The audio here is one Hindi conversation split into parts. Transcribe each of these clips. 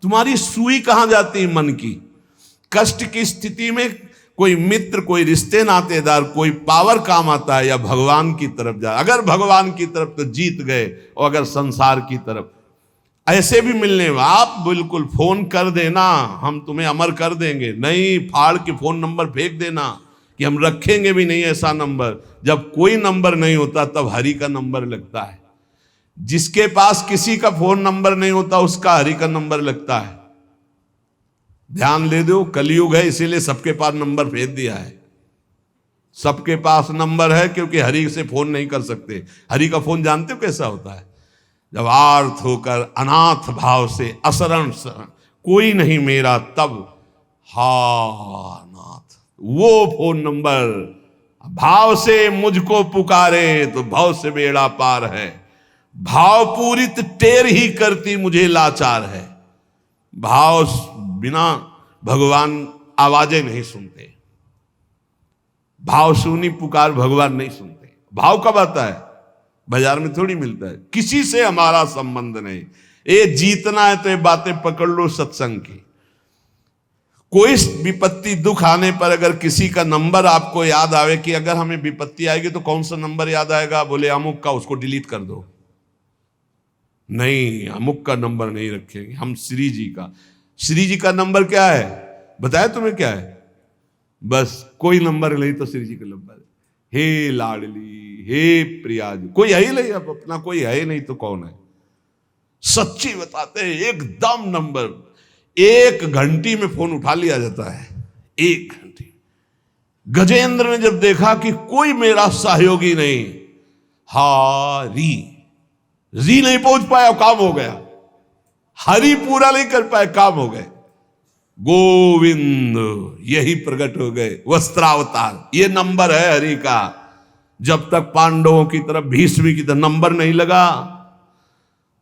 तुम्हारी सुई कहां जाती है मन की? कष्ट की स्थिति में कोई मित्र, कोई रिश्ते नातेदार, कोई पावर काम आता है या भगवान की तरफ जा? अगर भगवान की तरफ तो जीत गए, और अगर संसार की तरफ ऐसे भी मिलने, आप बिल्कुल फोन कर देना, हम तुम्हें अमर कर देंगे, नहीं फाड़ के फोन नंबर फेंक देना कि हम रखेंगे भी नहीं ऐसा नंबर। जब कोई नंबर नहीं होता तब हरि का नंबर लगता है। जिसके पास किसी का फोन नंबर नहीं होता उसका हरि का नंबर लगता है। ध्यान ले दो, कलयुग है इसीलिए सबके पास नंबर भेज दिया है। सबके पास नंबर है क्योंकि हरि से फोन नहीं कर सकते। हरि का फोन जानते हो कैसा होता है? जब आर्थ होकर अनाथ भाव से असरण कोई नहीं मेरा तब हा नाथ, वो फोन नंबर भाव से मुझको पुकारे तो भाव से बेड़ा पार है। भाव पूरित टेर ही करती मुझे लाचार है। भाव बिना भगवान आवाजें नहीं सुनते। भाव सुनी पुकार भगवान नहीं सुनते। भाव कब आता है? बाजार में थोड़ी मिलता है। किसी से हमारा संबंध नहीं। ये जीतना है तो ये बातें पकड़ लो सत्संग की। कोई विपत्ति दुख आने पर अगर किसी का नंबर आपको याद आवे कि अगर हमें विपत्ति आएगी तो कौन सा नंबर याद आएगा? बोले अमुक का, उसको डिलीट कर दो। नहीं, अमुक का नंबर नहीं रखेंगे हम, श्री जी का। श्री जी का नंबर क्या है बताया तुम्हें? क्या है? बस कोई नंबर नहीं तो श्री जी का नंबर। हे लाडली, हे प्रिया जी, कोई है ही नहीं। अब अपना कोई है ही नहीं तो कौन है? सच्ची बताते हैं, एकदम नंबर। 1 घंटी में फोन उठा लिया जाता है। 1 घंटी। गजेंद्र ने जब देखा कि कोई मेरा सहयोगी नहीं, हारी री नहीं पहुंच पाया, काम हो गया। हरि पूरा नहीं कर पाए, काम हो गए। गोविंद यही प्रकट हो गए, वस्त्रावतार। ये नंबर है हरि का। जब तक पांडवों की तरफ, भीष्म की तरफ नंबर नहीं लगा,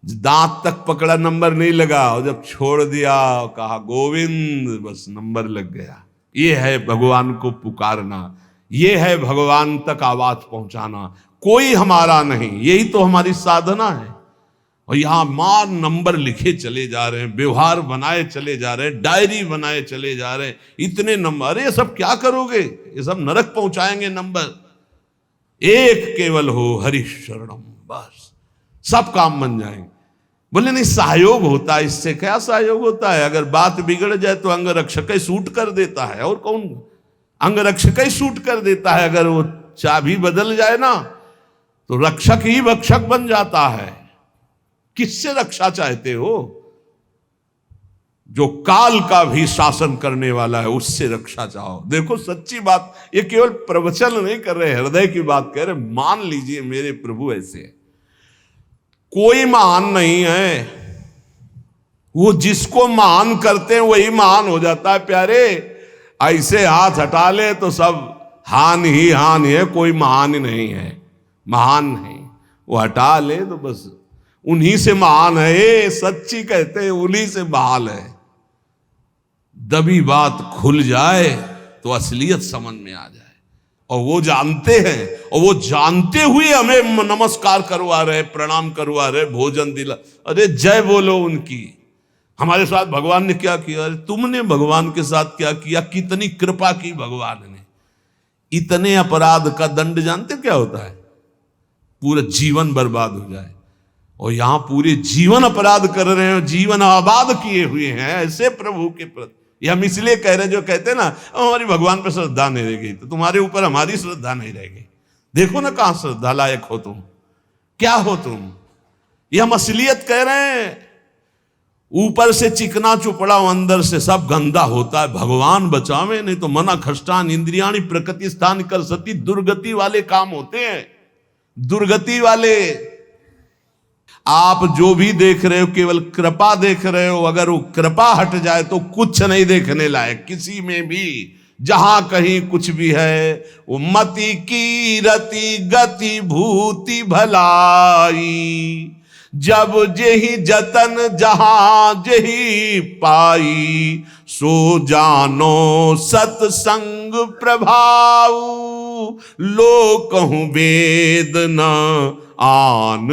दांत तक पकड़ा नंबर नहीं लगा, और जब छोड़ दिया कहा गोविंद, बस नंबर लग गया। ये है भगवान को पुकारना, ये है भगवान तक आवाज पहुंचाना। कोई हमारा नहीं, यही तो हमारी साधना है। और यहां मार नंबर लिखे चले जा रहे हैं, व्यवहार बनाए चले जा रहे हैं, डायरी बनाए चले जा रहे हैं। इतने नंबर, अरे सब क्या करोगे? ये सब नरक पहुंचाएंगे नंबर। एक केवल हो हरि शरणम, बस सब काम बन जाएंगे। बोले नहीं, सहयोग होता है। इससे क्या सहयोग होता है? अगर बात बिगड़ जाए तो अंग रक्षक ही सूट कर देता है। और कौन? अंग रक्षक ही सूट कर देता है। अगर वो चाबी बदल जाए ना तो रक्षक ही भक्षक बन जाता है। किससे रक्षा चाहते हो? जो काल का भी शासन करने वाला है उससे रक्षा चाहो। देखो सच्ची बात, ये केवल प्रवचन नहीं कर रहे, हृदय की बात कह रहे। मान लीजिए मेरे प्रभु ऐसे है, कोई महान नहीं है। वो जिसको महान करते हैं वही महान हो जाता है प्यारे। ऐसे हाथ हटा ले तो सब हान ही हान है, कोई महान ही नहीं है। महान नहीं, वो हटा ले तो बस उन्हीं से महान है। ये सच्ची कहते हैं, उन्हीं से बहाल है। दबी बात खुल जाए तो असलियत समझ में आ जाए। और वो जानते हैं, और वो जानते हुए हमें नमस्कार करवा रहे, प्रणाम करवा रहे, भोजन दिला। अरे जय बोलो उनकी। हमारे साथ भगवान ने क्या किया? अरे तुमने भगवान के साथ क्या किया? कितनी कृपा की भगवान ने। इतने अपराध का दंड जानते क्या होता है? पूरा जीवन बर्बाद हो जाए। और यहां पूरे जीवन अपराध कर रहे हैं, जीवन आबाद किए हुए हैं ऐसे प्रभु के प्रति। ये हम इसलिए कह रहे हैं, जो कहते हैं ना हमारी भगवान पर श्रद्धा नहीं रहेगी तो तुम्हारे ऊपर हमारी श्रद्धा नहीं रहेगी। देखो ना कहां श्रद्धा लायक हो तुम, क्या हो तुम। ये हम असलियत कह रहे हैं। ऊपर से चिकना चुपड़ा, अंदर से सब गंदा होता है। भगवान बचावे, नहीं तो मना खष्टान इंद्रियाणी प्रकृति स्थान कर सती। दुर्गति वाले काम होते हैं, दुर्गति वाले। आप जो भी देख रहे हो केवल कृपा देख रहे हो। अगर वो कृपा हट जाए तो कुछ नहीं देखने लायक किसी में भी। जहां कहीं कुछ भी है वो मति की रति गति भूति भलाई। जब जेहि जतन जहां जेहि पाई, सो जानो सत्संग प्रभाव। लो कहूं वेद न आन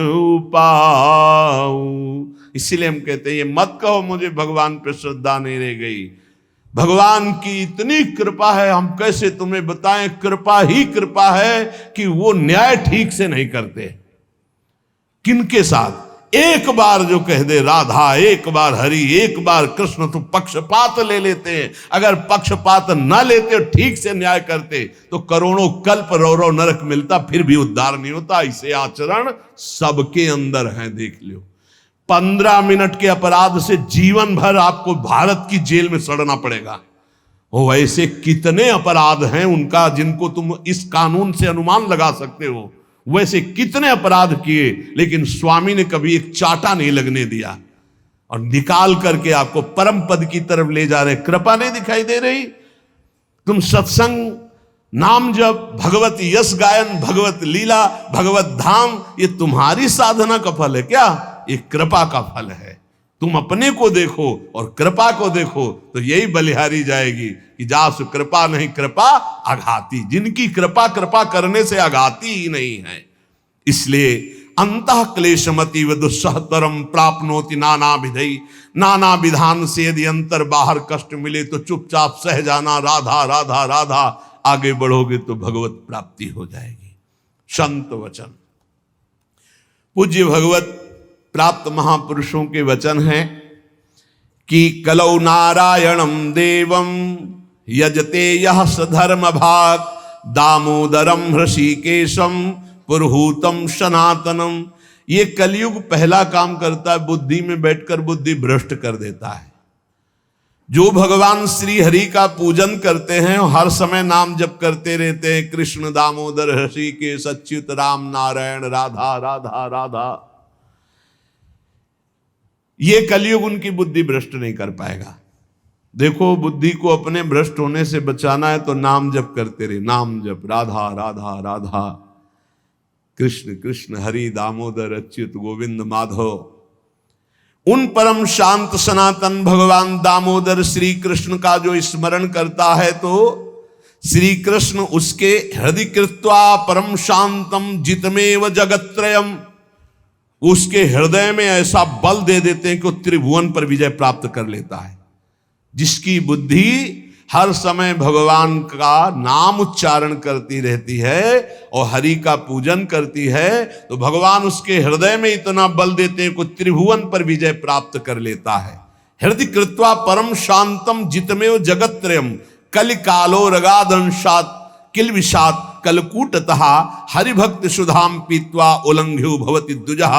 पाऊ। इसीलिए हम कहते हैं ये मत कहो मुझे भगवान पे श्रद्धा नहीं रह गई। भगवान की इतनी कृपा है, हम कैसे तुम्हें बताएं। कृपा ही कृपा है कि वो न्याय ठीक से नहीं करते। किनके साथ? एक बार जो कह दे राधा, एक बार हरि, एक बार कृष्ण, तो पक्षपात ले लेते हैं। अगर पक्षपात न लेते और ठीक से न्याय करते तो करोड़ों कल्प रौरव नरक मिलता, फिर भी उद्धार नहीं होता। इसे आचरण सबके अंदर है, देख लो। 15 मिनट के अपराध से जीवन भर आपको भारत की जेल में सड़ना पड़ेगा। वो ऐसे कितने अपराध हैं उनका जिनको तुम इस कानून से अनुमान लगा सकते हो। वैसे कितने अपराध किए, लेकिन स्वामी ने कभी एक चाटा नहीं लगने दिया और निकाल करके आपको परम पद की तरफ ले जा रहे। कृपा नहीं दिखाई दे रही? तुम सत्संग, नाम जप, भगवत यश गायन, भगवत लीला, भगवत धाम, ये तुम्हारी साधना का फल है क्या? ये कृपा का फल है। तुम अपने को देखो और कृपा को देखो तो यही बलिहारी जाएगी कि जासु कृपा नहीं कृपा आघाती। जिनकी कृपा कृपा करने से आघाती ही नहीं है। इसलिए अंतः क्लेशमति व दुस्सहतरम प्राप्नोति नाना विधि। नाना विधान से यदि अंतर बाहर कष्ट मिले तो चुपचाप सह जाना, राधा राधा राधा। आगे बढ़ोगे तो भगवत प्राप्ति हो जाएगी। संत वचन, पूज्य भगवत प्राप्त महापुरुषों के वचन हैं कि कलौ नारायणम देवम यजते यह सधर्म भाग दामोदरम हृषिकेशम पुरहूतम सनातनम। ये कलयुग पहला काम करता है, बुद्धि में बैठकर बुद्धि भ्रष्ट कर देता है। जो भगवान श्री हरि का पूजन करते हैं, हर समय नाम जप करते रहते हैं, कृष्ण दामोदर हृषिकेश अच्युत राम नारायण राधा राधा राधा। ये कलयुग उनकी बुद्धि भ्रष्ट नहीं कर पाएगा। देखो, बुद्धि को अपने भ्रष्ट होने से बचाना है तो नाम जप करते रहे। नाम जप, राधा राधा राधा, कृष्ण कृष्ण, हरि दामोदर अच्युत गोविंद माधव। उन परम शांत सनातन भगवान दामोदर श्री कृष्ण का जो स्मरण करता है तो श्री कृष्ण उसके हृदय कृत्वा परम शांतम जितमेव जगत्त्रयम, उसके हृदय में ऐसा बल दे देते हैं कि वो त्रिभुवन पर विजय प्राप्त कर लेता है। जिसकी बुद्धि हर समय भगवान का नाम उच्चारण करती रहती है और हरि का पूजन करती है तो भगवान उसके हृदय में इतना बल देते हैं कि त्रिभुवन पर विजय प्राप्त कर लेता है। हृदय कृत्वा परम शांतम जितमेव जगत्त्रयम कलिकालो रगादंशात किल विषात कलकूटतः हरिभक्त सुधाम पीत्वा उल्लंघ्यो भवति द्विजः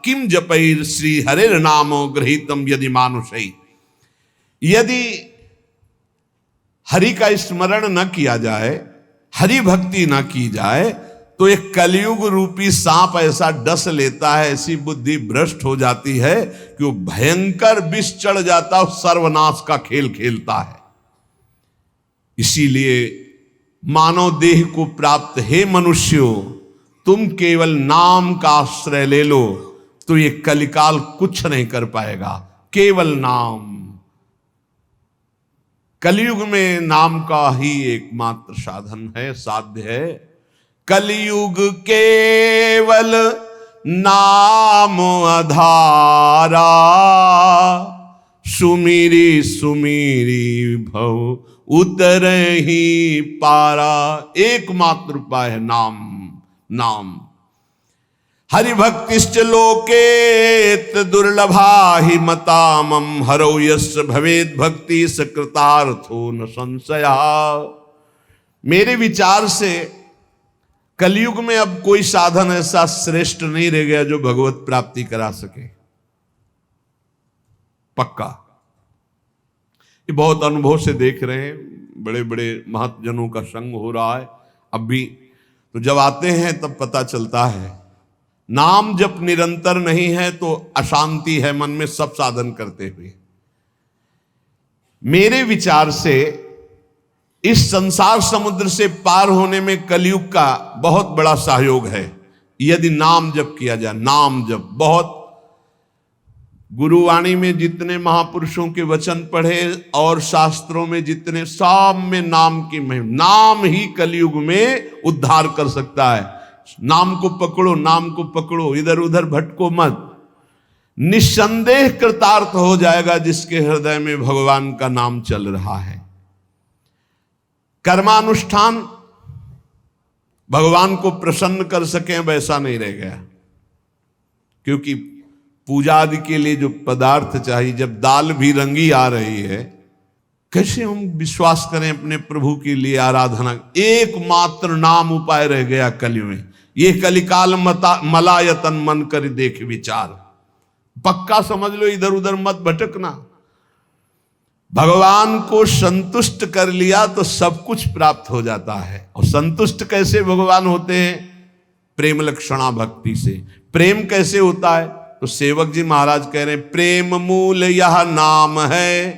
किम जपैर श्री हरेर नामो गृहीतम यदि मानुषै। यदि हरि का स्मरण न किया जाए, हरि भक्ति न की जाए तो एक कलयुग रूपी सांप ऐसा डस लेता है, ऐसी बुद्धि भ्रष्ट हो जाती है कि वो भयंकर विष चढ़ जाता है, सर्वनाश का खेल खेलता है। इसीलिए मानव देह को प्राप्त हे मनुष्यों, तुम केवल नाम का आश्रय ले लो तो ये कलिकाल कुछ नहीं कर पाएगा। केवल नाम, कलयुग में नाम का ही एकमात्र साधन है, साध्य है। कलयुग केवल नाम आधारा सुमिरी सुमिरी भव उतर ही पारा। एकमात्र उपाय है नाम। नाम हरिभक्तिश्च लोकेत दुर्लभा ही मतामम हरौ यस्य भवेद भक्ति सकृतार्थो न संशया। मेरे विचार से कलयुग में अब कोई साधन ऐसा श्रेष्ठ नहीं रह गया जो भगवत प्राप्ति करा सके। पक्का, ये बहुत अनुभव से देख रहे हैं, बड़े बड़े महतजनों का संग हो रहा है अब भी। तो जब आते हैं तब पता चलता है नाम जब निरंतर नहीं है तो अशांति है मन में, सब साधन करते हुए। मेरे विचार से इस संसार समुद्र से पार होने में कलयुग का बहुत बड़ा सहयोग है यदि नाम जप किया जाए। नाम जप बहुत, गुरुवाणी में जितने महापुरुषों के वचन पढ़े और शास्त्रों में जितने, सब में नाम की महिमा। नाम ही कलयुग में उद्धार कर सकता है। नाम को पकड़ो, नाम को पकड़ो, इधर उधर भटको मत। निस्संदेह कृतार्थ हो जाएगा जिसके हृदय में भगवान का नाम चल रहा है। कर्मानुष्ठान भगवान को प्रसन्न कर सकें वैसा नहीं रह गया, क्योंकि पूजा आदि के लिए जो पदार्थ चाहिए, जब दाल भी रंगी आ रही है, कैसे हम विश्वास करें अपने प्रभु के लिए आराधना। एकमात्र नाम उपाय रह गया कलि में, ये कलिकाल मलायतन मन कर देख विचार। पक्का समझ लो, इधर उधर मत भटकना। भगवान को संतुष्ट कर लिया तो सब कुछ प्राप्त हो जाता है। और संतुष्ट कैसे भगवान होते हैं? प्रेम लक्षणा भक्ति से। प्रेम कैसे होता है? तो सेवक जी महाराज कह रहे हैं, प्रेम मूल यह नाम है,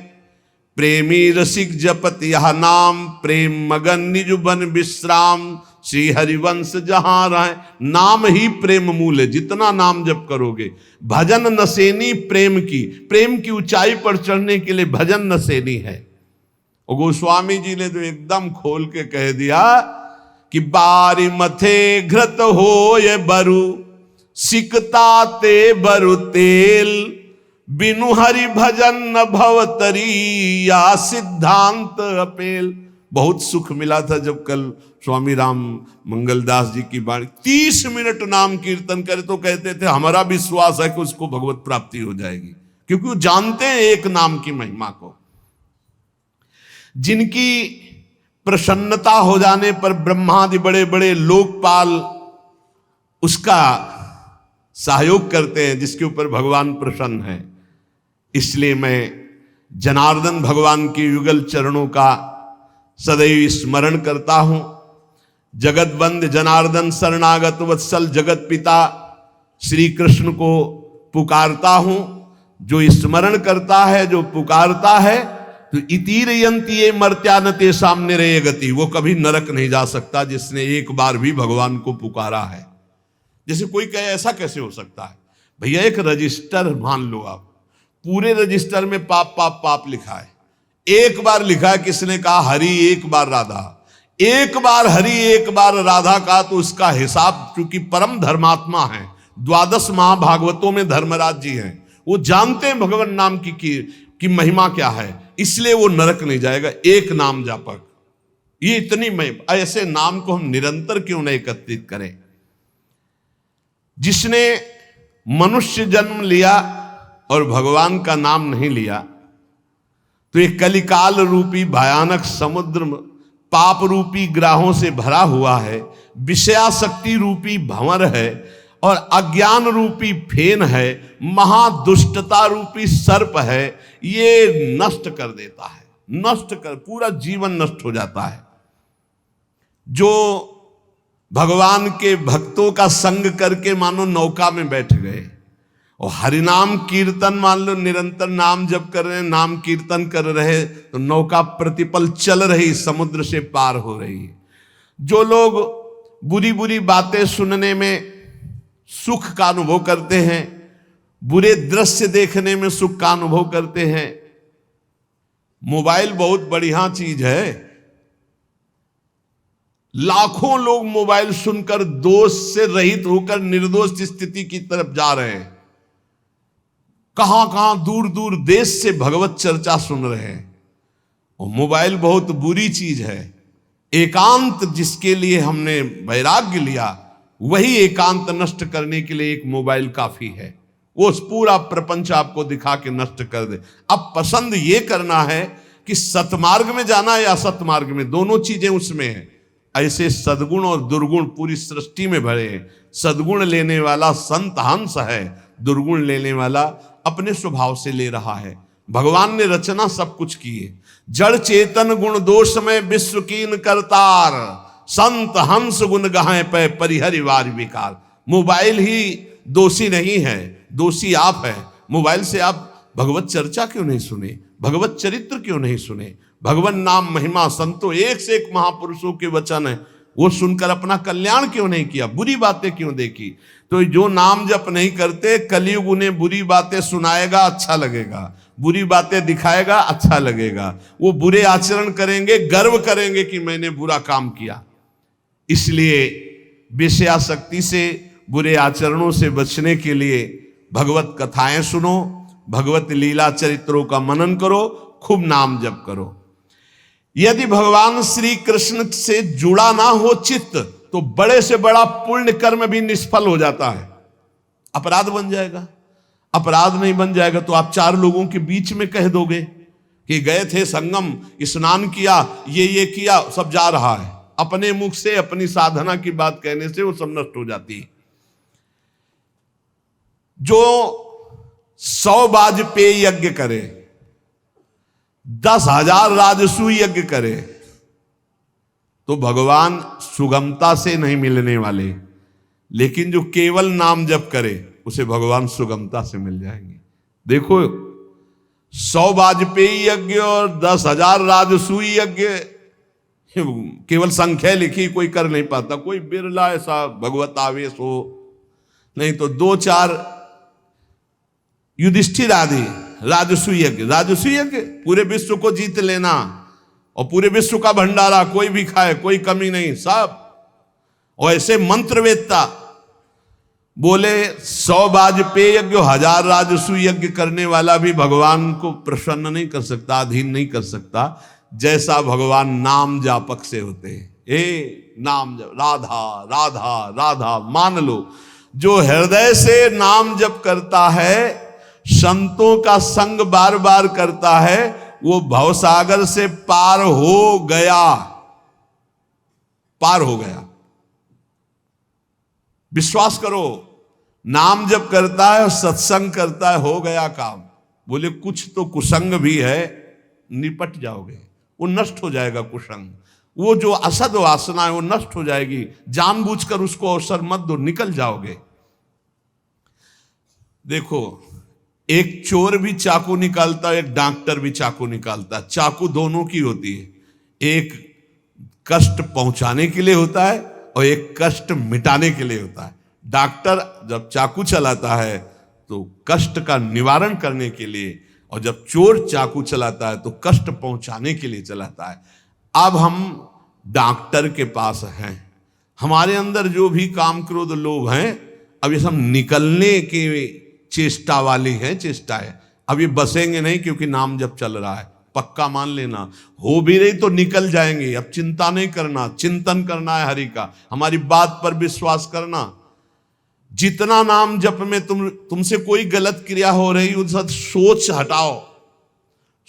प्रेमी रसिक जपत यह नाम, प्रेम मगन निज बन विश्राम, श्री हरिवंश जहां रहे। नाम ही प्रेम मूल है। जितना नाम जप करोगे, भजन नसेनी प्रेम की ऊंचाई पर चढ़ने के लिए भजन नसेनी है। और गोस्वामी जी ने तो एकदम खोल के कह दिया कि बारी मथे घृत हो ये बरु, सिकता ते बरु तेल, बिनु हरि भजन न भवतरी, या सिद्धांत अपेल। बहुत सुख मिला था जब कल स्वामी राम मंगलदास जी की बाणी 30 मिनट नाम कीर्तन करे तो कहते थे हमारा विश्वास है कि उसको भगवत प्राप्ति हो जाएगी, क्योंकि वो जानते हैं एक नाम की महिमा को। जिनकी प्रसन्नता हो जाने पर ब्रह्मादि बड़े बड़े लोकपाल उसका सहयोग करते हैं, जिसके ऊपर भगवान प्रसन्न है। इसलिए मैं जनार्दन भगवान के युगल चरणों का सदैव स्मरण करता हूं। जगत बंद जनार्दन शरणागत वत्सल जगत पिता श्री कृष्ण को पुकारता हूं। जो स्मरण करता है, जो पुकारता है, तो इतीर यंती ये मर्त्यानते सामने रहे गति, वो कभी नरक नहीं जा सकता जिसने एक बार भी भगवान को पुकारा है। जैसे कोई कहे ऐसा कैसे हो सकता है? भैया एक रजिस्टर मान लो आप, पूरे रजिस्टर में पाप पाप पाप लिखा है। एक बार लिखा है, किसने कहा हरि एक बार राधा, एक बार हरि एक बार राधा का, तो उसका हिसाब, क्योंकि परम धर्मात्मा है, 12 महाभागवतों में धर्मराज जी हैं, वो जानते हैं भगवान नाम की महिमा क्या है, इसलिए वो नरक नहीं जाएगा। एक नाम जापक, ये इतनी महिमा, ऐसे नाम को हम निरंतर क्यों नहीं एकत्रित करें? जिसने मनुष्य जन्म लिया और भगवान का नाम नहीं लिया, तो ये कलिकाल रूपी भयानक समुद्र पाप रूपी ग्राहों से भरा हुआ है, विषयाशक्ति रूपी भंवर है, और अज्ञान रूपी फेन है, महादुष्टता रूपी सर्प है। ये नष्ट कर देता है, नष्ट कर, पूरा जीवन नष्ट हो जाता है। जो भगवान के भक्तों का संग करके मानो नौका में बैठ गए, और हरिनाम कीर्तन मान लो निरंतर नाम जप कर रहे हैं, नाम कीर्तन कर रहे, तो नौका प्रतिपल चल रही, समुद्र से पार हो रही है। जो लोग बुरी बुरी बातें सुनने में सुख का अनुभव करते हैं, बुरे दृश्य देखने में सुख का अनुभव करते हैं, मोबाइल बहुत बढ़िया चीज है। लाखों लोग मोबाइल सुनकर दोष से रहित होकर निर्दोष स्थिति की तरफ जा रहे हैं। कहां कहां दूर दूर देश से भगवत चर्चा सुन रहे हैं। और मोबाइल बहुत बुरी चीज है। एकांत जिसके लिए हमने वैराग्य लिया, वही एकांत नष्ट करने के लिए एक मोबाइल काफी है। वो पूरा प्रपंच आपको दिखा के नष्ट कर दे। अब पसंद ये करना है कि सतमार्ग में जाना या असतमार्ग में, दोनों चीजें उसमें है। ऐसे सद्गुण और दुर्गुण पूरी सृष्टि में भरे हैं। सद्गुण लेने वाला संत हंस है, दुर्गुण लेने वाला अपने स्वभाव से ले रहा है। भगवान ने रचना सब कुछ की है। जड़ चेतन गुण दोष में विश्व कीन करतार, संत हंस गुण गाहे पे परिहरिवार विकार। मोबाइल ही दोषी नहीं है, दोषी आप है। मोबाइल से आप भगवत चर्चा क्यों नहीं सुने, भगवत चरित्र क्यों नहीं सुने, भगवान नाम महिमा संतो एक से एक महापुरुषों के वचन है, वो सुनकर अपना कल्याण क्यों नहीं किया, बुरी बातें क्यों देखी। तो जो नाम जप नहीं करते, कलयुग उन्हें बुरी बातें सुनाएगा, अच्छा लगेगा, बुरी बातें दिखाएगा, अच्छा लगेगा। वो बुरे आचरण करेंगे, गर्व करेंगे कि मैंने बुरा काम किया। इसलिए विषयाशक्ति से, बुरे आचरणों से बचने के लिए भगवत कथाएं सुनो, भगवत लीला चरित्रों का मनन करो, खूब नाम जप करो। यदि भगवान श्री कृष्ण से जुड़ा ना हो चित्त, तो बड़े से बड़ा पुण्य कर्म भी निष्फल हो जाता है, अपराध बन जाएगा। अपराध नहीं बन जाएगा तो आप चार लोगों के बीच में कह दोगे कि गए थे संगम, स्नान किया, ये किया, सब जा रहा है। अपने मुख से अपनी साधना की बात कहने से वो सब नष्ट हो जाती है। जो 100 वाजपेयी यज्ञ करे, 10,000 राजसूय यज्ञ करे, तो भगवान सुगमता से नहीं मिलने वाले, लेकिन जो केवल नाम जप करे उसे भगवान सुगमता से मिल जाएंगे। देखो 100 वाजपेयी यज्ञ और 10,000 राजसूय यज्ञ, केवल संख्या लिखी, कोई कर नहीं पाता, कोई बिरला ऐसा भगवत आवेश हो, नहीं तो 2-4 युधिष्ठिर आदि राजसूय यज्ञ पूरे विश्व को जीत लेना और पूरे विश्व का भंडारा, कोई भी खाए, कोई कमी नहीं, सब। और ऐसे मंत्रवेत्ता बोले 100 वाजपेयी यज्ञ, 1000 राजसूय यज्ञ करने वाला भी भगवान को प्रसन्न नहीं कर सकता, अधीन नहीं कर सकता, जैसा भगवान नाम जापक से होते हैं। नाम जप, राधा राधा राधा, मान लो जो हृदय से नाम जप करता है, संतों का संग बार बार करता है, वो भवसागर से पार हो गया, पार हो गया। विश्वास करो, नाम जप करता है और सत्संग करता है, हो गया काम। बोले कुछ तो कुसंग भी है, निपट जाओगे, वो नष्ट हो जाएगा कुसंग, वो जो असद वासना है वो नष्ट हो जाएगी। जानबूझकर उसको अवसर मत दो, निकल जाओगे। देखो, एक चोर भी चाकू निकालता है, एक डॉक्टर भी चाकू निकालता है, चाकू दोनों की होती है, एक कष्ट पहुंचाने के लिए होता है और एक कष्ट मिटाने के लिए होता है। डॉक्टर जब चाकू चलाता है तो कष्ट का निवारण करने के लिए, और जब चोर चाकू चलाता है तो कष्ट पहुंचाने के लिए चलाता है। अब हम डॉक्टर के पास हैं, हमारे अंदर जो भी काम क्रोध लोभ हैं, अब ये सब निकलने के चेष्टा वाली है, चेष्टा है। अब ये बसेंगे नहीं, क्योंकि नाम जब चल रहा है, पक्का मान लेना। हो भी रही तो निकल जाएंगे। अब चिंता नहीं करना, चिंतन करना है हरि का, हमारी बात पर विश्वास करना। जितना नाम जप में तुमसे कोई गलत क्रिया हो रही, उस सोच हटाओ,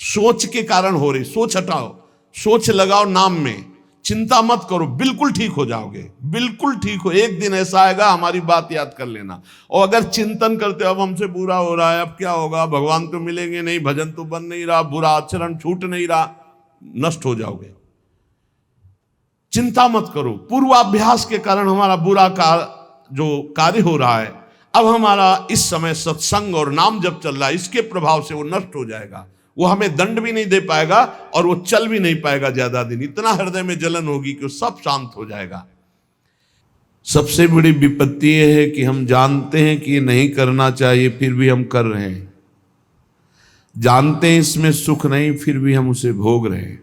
सोच के कारण हो रही, सोच हटाओ, सोच लगाओ नाम में, चिंता मत करो, बिल्कुल ठीक हो जाओगे, बिल्कुल ठीक हो। एक दिन ऐसा आएगा, हमारी बात याद कर लेना। और अगर चिंतन करते हो अब हमसे बुरा हो रहा है, अब क्या होगा, भगवान तो मिलेंगे नहीं, भजन तो बन नहीं रहा, बुरा आचरण छूट नहीं रहा, नष्ट हो जाओगे। चिंता मत करो, पूर्वाभ्यास के कारण हमारा बुरा जो कार्य हो रहा है, अब हमारा इस समय सत्संग और नाम जब चल रहा है, इसके प्रभाव से वो नष्ट हो जाएगा। वो हमें दंड भी नहीं दे पाएगा और वो चल भी नहीं पाएगा ज्यादा दिन। इतना हृदय में जलन होगी कि वो सब शांत हो जाएगा। सबसे बड़ी विपत्ति यह है कि हम जानते हैं कि ये नहीं करना चाहिए, फिर भी हम कर रहे हैं। जानते हैं इसमें सुख नहीं, फिर भी हम उसे भोग रहे हैं।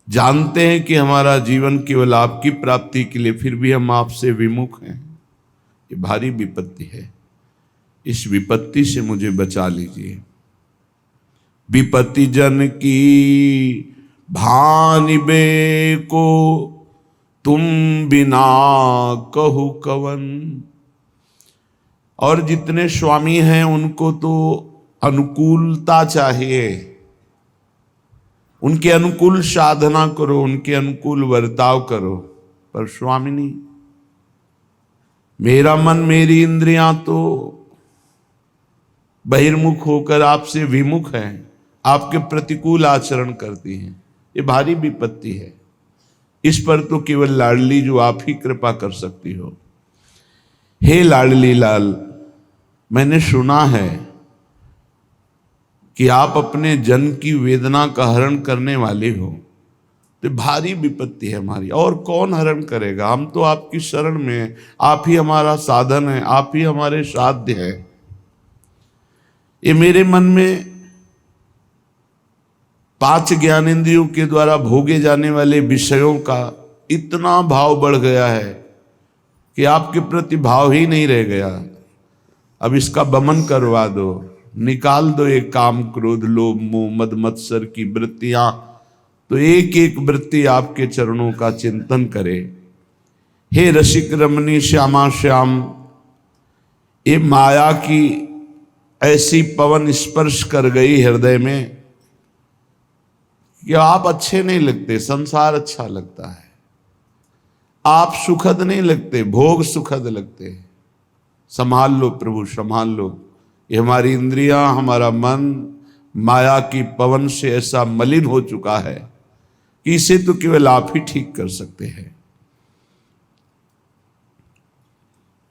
जानते हैं कि हमारा जीवन केवल आपकी प्राप्ति के लिए, फिर भी हम आपसे विमुख हैं। ये भारी विपत्ति है। इस विपत्ति से मुझे बचा लीजिए। विपत्ति जन की भानिबे को तुम बिना कहु कवन। और जितने स्वामी हैं उनको तो अनुकूलता चाहिए, उनके अनुकूल साधना करो, उनके अनुकूल वर्ताव करो। पर स्वामिनी, मेरा मन मेरी इंद्रियां तो बहिर्मुख होकर आपसे विमुख हैं, आपके प्रतिकूल आचरण करती हैं। ये भारी विपत्ति है। इस पर तो केवल लाडली जो आप ही कृपा कर सकती हो। हे लाडली लाल, मैंने सुना है कि आप अपने जन की वेदना का हरण करने वाले हो। तो भारी विपत्ति है हमारी, और कौन हरण करेगा? हम तो आपकी शरण में हैं, आप ही हमारा साधन है, आप ही हमारे साध्य है। ये मेरे मन में 5 ज्ञानेंद्रियों के द्वारा भोगे जाने वाले विषयों का इतना भाव बढ़ गया है कि आपके प्रति भाव ही नहीं रह गया। अब इसका दमन करवा दो, निकाल दो ये काम क्रोध लोभ मोह मद मत्सर की वृत्तियां। तो एक एक वृत्ति आपके चरणों का चिंतन करे। हे रसिक रमणी श्यामा श्याम, ये माया की ऐसी पवन स्पर्श कर गई हृदय में कि आप अच्छे नहीं लगते, संसार अच्छा लगता है। आप सुखद नहीं लगते, भोग सुखद लगते हैं। संभाल लो प्रभु, संभाल लो। ये हमारी इंद्रियां, हमारा मन माया की पवन से ऐसा मलिन हो चुका है कि इसे तो केवल आप ही ठीक कर सकते हैं।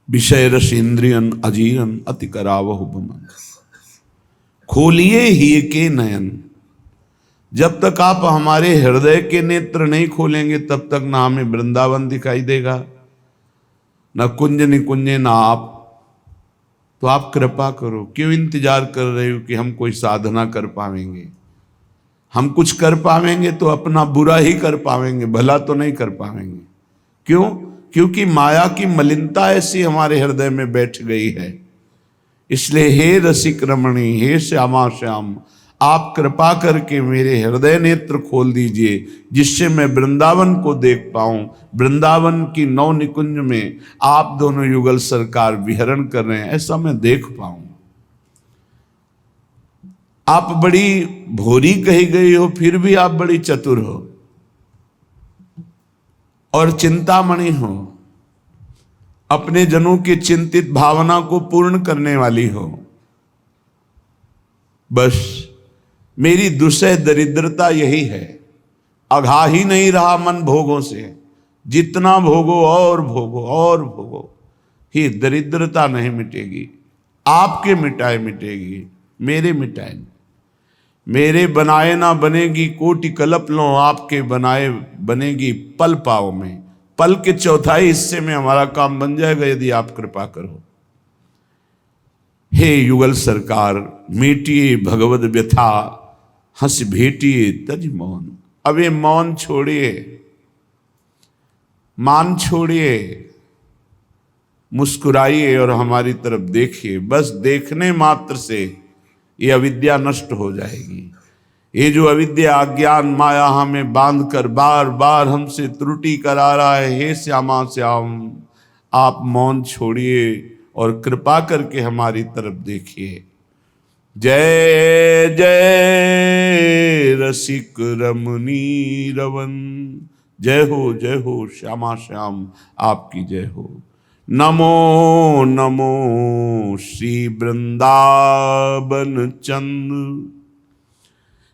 विषय रस इंद्रियन अजीरन अति करावहु बमन, खोलिए ही के नयन। जब तक आप हमारे हृदय के नेत्र नहीं खोलेंगे तब तक ना हमें वृंदावन दिखाई देगा, ना कुंज निकुंजे, ना आप। तो आप कृपा करो। क्यों इंतजार कर रहे हो कि हम कोई साधना कर पाएंगे? हम कुछ कर पाएंगे तो अपना बुरा ही कर पाएंगे, भला तो नहीं कर पाएंगे। क्यों? क्योंकि माया की मलिनता ऐसी हमारे हृदय में बैठ गई है। इसलिए हे रसिक रमणी, हे श्यामा श्याम, आप कृपा करके मेरे हृदय नेत्र खोल दीजिए, जिससे मैं वृंदावन को देख पाऊं। वृंदावन की नौ निकुंज में आप दोनों युगल सरकार विहरण कर रहे हैं, ऐसा मैं देख पाऊं। आप बड़ी भोरी कही गई हो, फिर भी आप बड़ी चतुर हो और चिंतामणि हो। अपने जनों की चिंतित भावना को पूर्ण करने वाली हो। बस मेरी दुसह दरिद्रता यही है, अघा ही नहीं रहा मन भोगों से। जितना भोगो और भोगो और भोगो, ही दरिद्रता नहीं मिटेगी। आपके मिटाए मिटेगी, मेरे मिटाए। मेरे बनाए ना बनेगी कोटि कल्प लो, आपके बनाए बनेगी पल पाओ में। पल के चौथाई हिस्से में हमारा काम बन जाएगा यदि आप कृपा करो। हे युगल सरकार, मीटिए भगवद व्यथा, हंस भेटिए तज मौन। अब ये मौन छोड़िए, मान छोड़िए, मुस्कुराइए और हमारी तरफ देखिए। बस देखने मात्र से ये अविद्या नष्ट हो जाएगी। ये जो अविद्या अज्ञान माया हमें बांध कर बार बार हमसे त्रुटि करा रहा है, हे श्यामा श्याम, आप मौन छोड़िए और कृपा करके हमारी तरफ देखिए। जय जय रसिक रमणी रवन, जय हो श्यामा श्याम, आपकी जय हो। नमो नमो श्री वृंदावन चंद,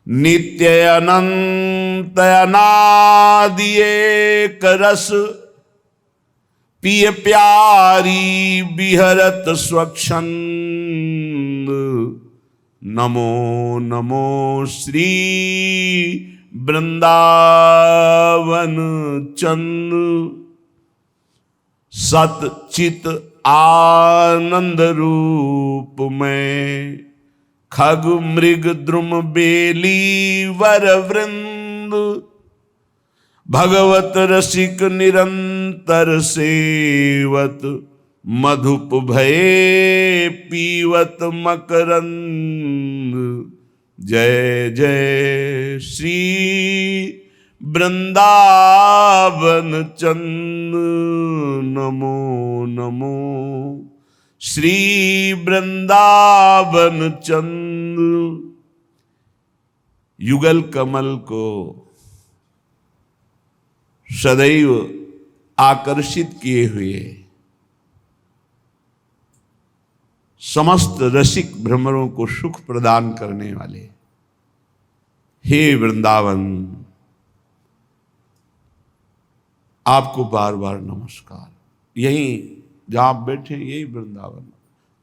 नित्य अनंत अनादि एक रस, पिय प्यारी बिहरत स्वच्छंद। नमो नमो श्री वृंदावन चंद, सत चित आनंद रूप में, खग मृग द्रुम बेली वर वृंद। भगवत रसिक निरंतर सेवत, मधुप भये पीवत मकरंद। जय जय श्री वृंदावन चंद, नमो नमो श्री वृंदावन चंद। युगल कमल को सदैव आकर्षित किए हुए समस्त रसिक भ्रमरों को सुख प्रदान करने वाले हे वृंदावन, आपको बार बार नमस्कार। यही जहां आप बैठे यही वृंदावन,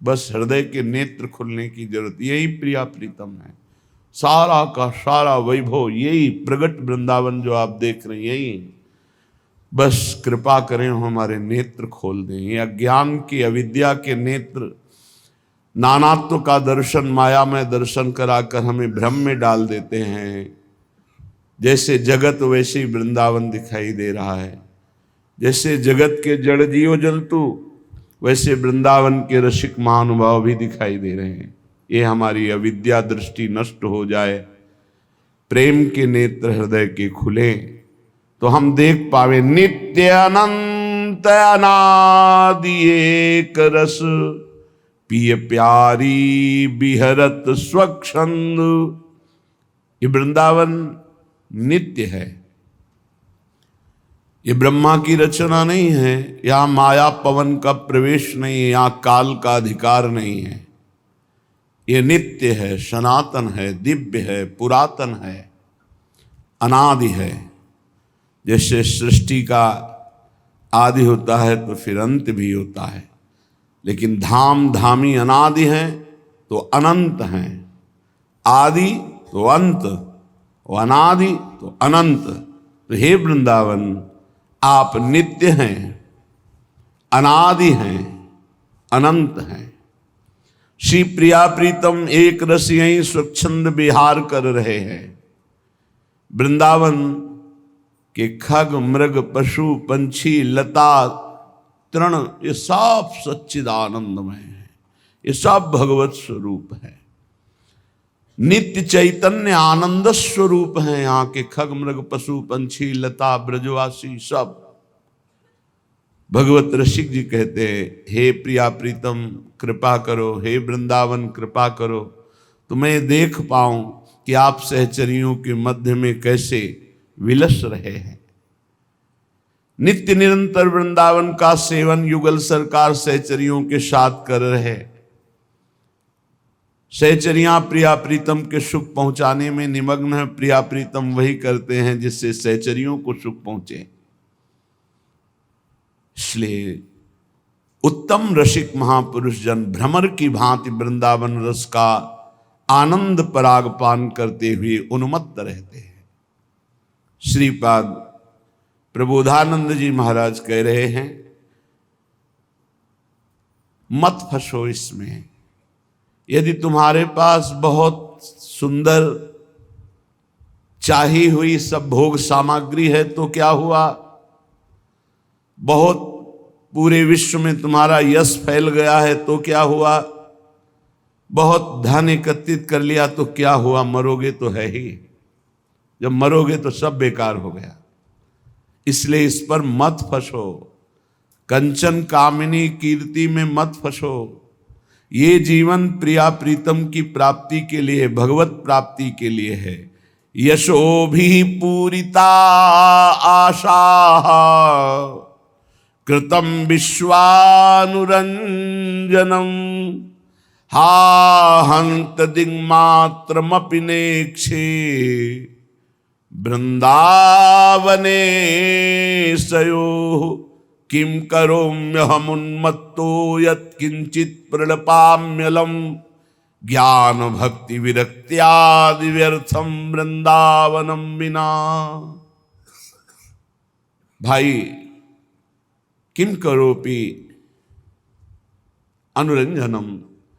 बस हृदय के नेत्र खुलने की जरूरत, यही प्रिया प्रीतम है। सारा का सारा वैभव यही प्रगट वृंदावन जो आप देख रहे हैं, यही। बस कृपा करें, हमारे नेत्र खोल दें। ये अज्ञान की अविद्या के नेत्र नानात्व का दर्शन, माया में दर्शन कराकर हमें भ्रम में डाल देते हैं। जैसे जगत वैसे ही वृंदावन दिखाई दे रहा है। जैसे जगत के जड़ जीव जंतु वैसे वृंदावन के रसिक महानुभाव भी दिखाई दे रहे हैं। ये हमारी अविद्या दृष्टि नष्ट हो जाए, प्रेम के नेत्र हृदय के खुले, तो हम देख पावे नित्य अनंत अनादि एक रस, पिय प्यारी बिहरत स्वच्छंद। ये वृंदावन नित्य है, ये ब्रह्मा की रचना नहीं है, यहाँ माया पवन का प्रवेश नहीं है, यहाँ काल का अधिकार नहीं है। ये नित्य है, सनातन है, दिव्य है, पुरातन है, अनादि है। जैसे सृष्टि का आदि होता है तो फिर अंत भी होता है, लेकिन धाम धामी अनादि हैं तो अनंत हैं। आदि तो अंत, अनादि तो अनंत। तो हे वृंदावन, आप नित्य हैं, अनादि हैं, अनंत हैं। श्री प्रिया प्रीतम एक रस यहीं स्वच्छंद विहार कर रहे हैं। वृंदावन के खग मृग पशु पंछी लता तृण ये सब सच्चिदानंदमय है, ये सब भगवत स्वरूप है, नित्य चैतन्य आनंद स्वरूप है। यहाँ के खग मृग पशु पंछी लता ब्रजवासी सब। भगवत रसिक जी कहते हैं, हे प्रिया प्रीतम कृपा करो, हे वृंदावन कृपा करो, तो मैं देख पाऊं कि आप सहचरियों के मध्य में कैसे विलस रहे हैं। नित्य निरंतर वृंदावन का सेवन युगल सरकार सहचरियों के साथ कर रहे। सहचरियां प्रिया प्रीतम के सुख पहुंचाने में निमग्न है। प्रिया प्रीतम वही करते हैं जिससे सहचरियों को सुख पहुंचे। इसलिए उत्तम रसिक महापुरुष जन भ्रमर की भांति वृंदावन रस का आनंद पराग पान करते हुए उन्मत्त रहते हैं। श्रीपाद प्रबोधानंद जी महाराज कह रहे हैं, मत फंसो इसमें। यदि तुम्हारे पास बहुत सुंदर चाही हुई सब भोग सामग्री है तो क्या हुआ, बहुत पूरे विश्व में तुम्हारा यश फैल गया है तो क्या हुआ, बहुत धन एकत्रित कर लिया तो क्या हुआ, मरोगे तो है ही। जब मरोगे तो सब बेकार हो गया। इसलिए इस पर मत फंसो, कंचन कामिनी कीर्ति में मत फंसो। ये जीवन प्रिया प्रीतम की प्राप्ति के लिए, भगवत प्राप्ति के लिए है। यशो भी पूरिता आशा कृतम विश्वानुरंजनम हा हंत दिग्मात्रमपि नेक्षे वृंदावने सयो किम करोम्यहमुन्मत्तो यत्किंचित् प्रणपाम्यलम ज्ञान भक्ति विरक्त्यादि व्यर्थम वृंदावनम विना। भाई किम करोपि अनुरंजनम,